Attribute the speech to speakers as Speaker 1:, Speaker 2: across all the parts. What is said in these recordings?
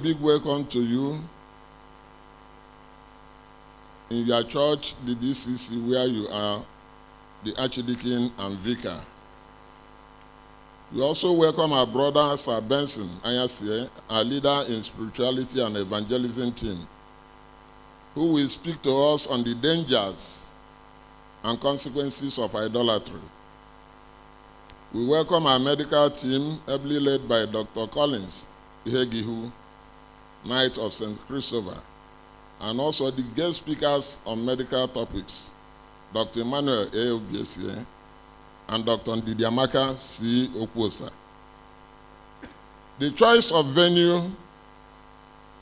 Speaker 1: big welcome to you in your church, the DCC, where you are the Archdeacon and Vicar. We also welcome our brother, Sir Benson Ayasie, our leader in spirituality and evangelism team, who will speak to us on the dangers and consequences of idolatry. We welcome our medical team, ably led by Dr. Collins Ihegihu, Knight of St. Christopher, and also the guest speakers on medical topics, Dr. Emmanuel A. Obiesie and Dr. Ndidiamaka C. Okwosa. The choice of venue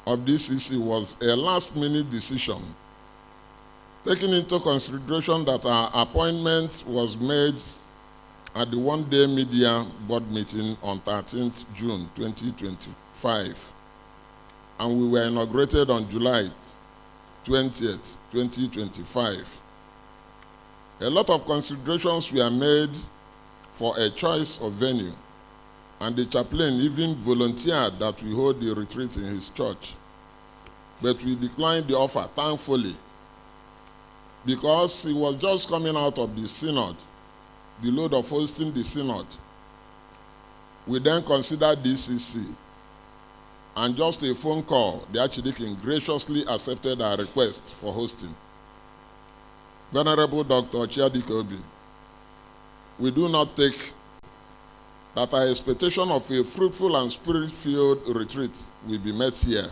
Speaker 1: of DCC was a last-minute decision, taking into consideration that our appointment was made at the one-day media board meeting on 13th June 2025, and we were inaugurated on July 20th, 2025. A lot of considerations were made for a choice of venue, and the chaplain even volunteered that we hold the retreat in his church. But we declined the offer, thankfully, because he was just coming out of the synod, the load of hosting the synod. We then considered DCC, and just a phone call, the Archdeacon graciously accepted our request for hosting. Venerable Dr. Chiadikobi, we do not take that our expectation of a fruitful and spirit-filled retreat will be met here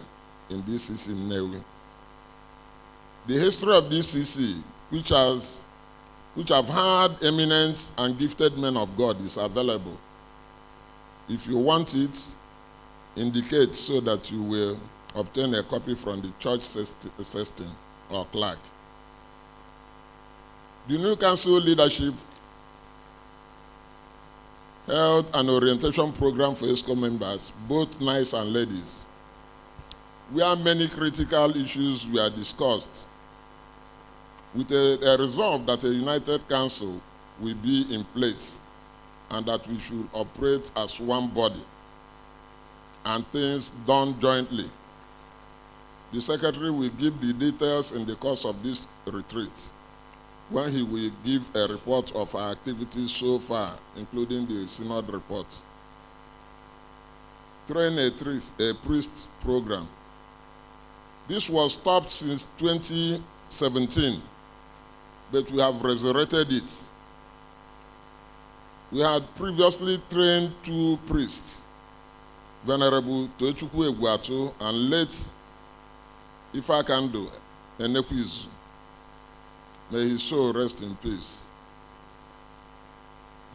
Speaker 1: in DCC NNEWI. The history of DCC, which have had eminent and gifted men of God, is available. If you want it, indicate so that you will obtain a copy from the church session or clerk. The new council leadership held an orientation program for ESCO members, both knights and ladies, where many critical issues were discussed, with a resolve that a united council will be in place and that we should operate as one body and things done jointly. The secretary will give the details in the course of this retreat, when he will give a report of our activities so far, including the synod report. Train a priest program. This was stopped since 2017, but we have resurrected it. We had previously trained 2 priests, Venerable Tochukwu Egwatu and late Ifakando NNEWI. May his soul rest in peace.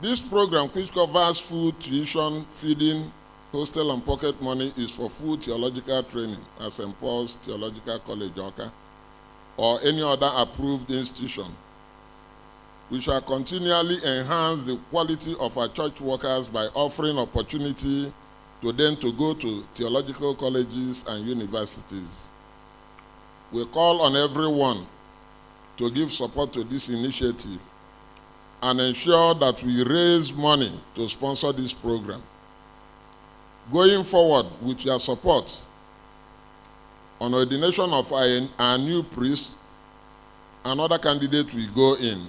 Speaker 1: This program, which covers food, tuition, feeding, hostel, and pocket money, is for full theological training at St. Paul's Theological College, Oka, or any other approved institution. We shall continually enhance the quality of our church workers by offering opportunity to them to go to theological colleges and universities. We call on everyone to give support to this initiative and ensure that we raise money to sponsor this program. Going forward with your support, on ordination of our new priest, another candidate will go in.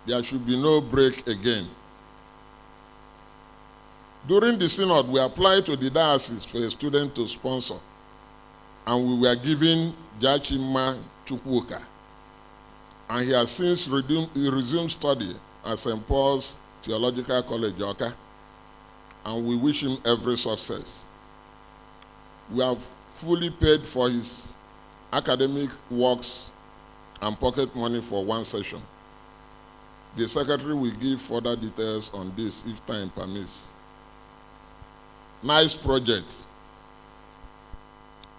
Speaker 1: There should be no break again. During the synod, we applied to the diocese for a student to sponsor, and we were given Jachima Chukwuka, and he has since resumed study at St. Paul's Theological College, Oka, and we wish him every success. We have fully paid for his academic works and pocket money for 1 session. The secretary will give further details on this if time permits. Nice project.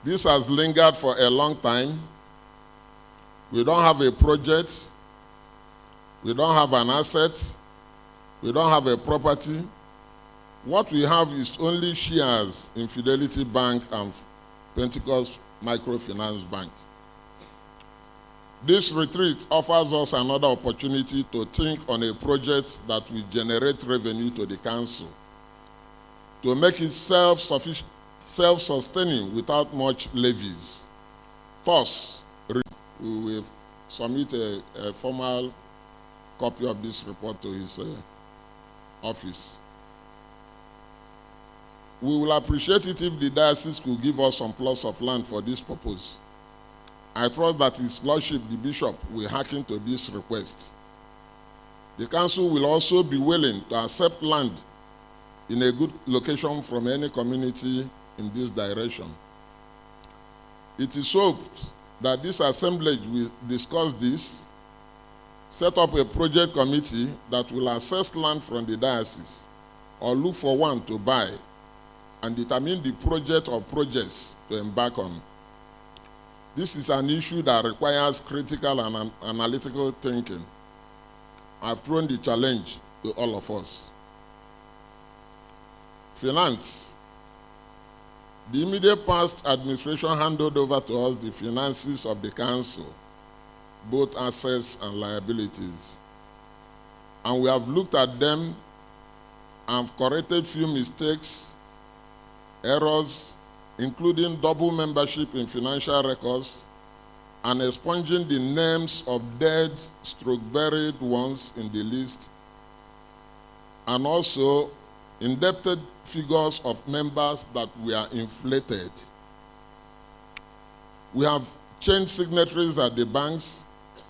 Speaker 1: This has lingered for a long time. We don't have a project. We don't have an asset. We don't have a property. What we have is only shares in Fidelity Bank and Pentecost Microfinance Bank. This retreat offers us another opportunity to think on a project that will generate revenue to the council, to make it self-sufficient self-sustaining without much levies. Thus, we will submit a formal copy of this report to his office. We will appreciate it if the diocese could give us some plots of land for this purpose. I trust that His Lordship, the Bishop, will hearken to this request. The Council will also be willing to accept land in a good location from any community in this direction. It is hoped that this assemblage will discuss this, set up a project committee that will assess land from the diocese or look for one to buy and determine the project or projects to embark on. This is an issue that requires critical and analytical thinking. I've thrown the challenge to all of us. Finance. The immediate past administration handed over to us the finances of the Council, both assets and liabilities. And we have looked at them and corrected few mistakes, errors, including double membership in financial records, and expunging the names of dead / buried ones in the list, and also indebted figures of members that were inflated. We have changed signatories at the banks,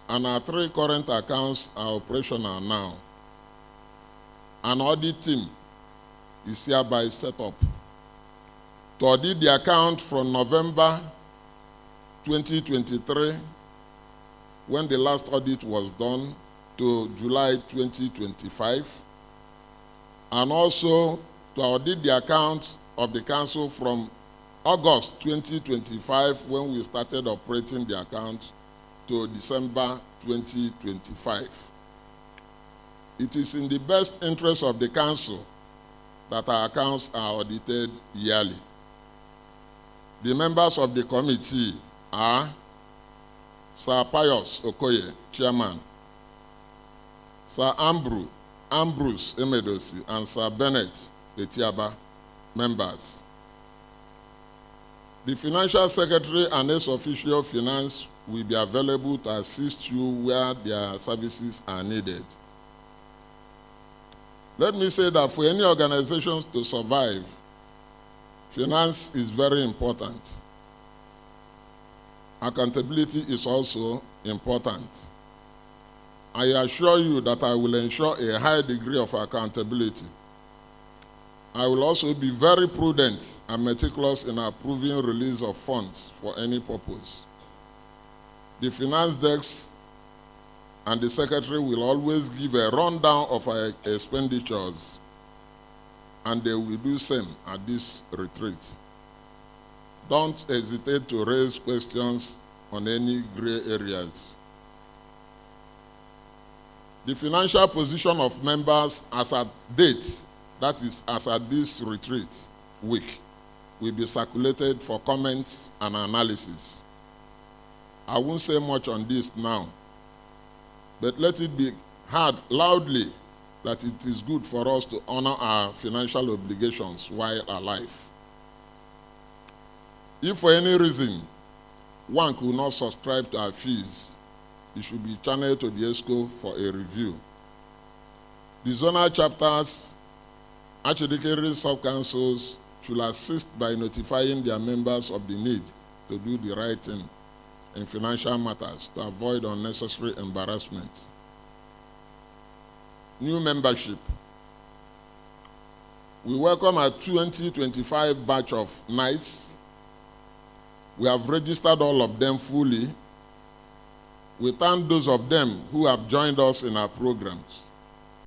Speaker 1: and our 3 current accounts are operational now. An audit team is hereby set up to audit the account from November 2023, when the last audit was done, to July 2025, and also to audit the account of the Council from August 2025, when we started operating the account, to December 2025. It is in the best interest of the Council that our accounts are audited yearly. The members of the committee are Sir Pius Okoye, Chairman, Sir Ambrose Emedosi, and Sir Bennett Etiaba, members. The Financial Secretary and ex-officio Finance will be available to assist you where their services are needed. Let me say that for any organizations to survive, finance is very important. Accountability is also important. I assure you that I will ensure a high degree of accountability. I will also be very prudent and meticulous in approving release of funds for any purpose. The finance desk and the secretary will always give a rundown of our expenditures, and they will do same at this retreat. Don't hesitate to raise questions on any gray areas. The financial position of members as at date, that is as at this retreat week, will be circulated for comments and analysis. I won't say much on this now, but let it be heard loudly that it is good for us to honor our financial obligations while alive. If for any reason one could not subscribe to our fees, it should be channeled to the ESCO for a review. The zonal chapters, archdeaconry sub-councils should assist by notifying their members of the need to do the right thing in financial matters to avoid unnecessary embarrassment. New membership. We welcome our 2025 batch of knights. We have registered all of them fully. We thank those of them who have joined us in our programs.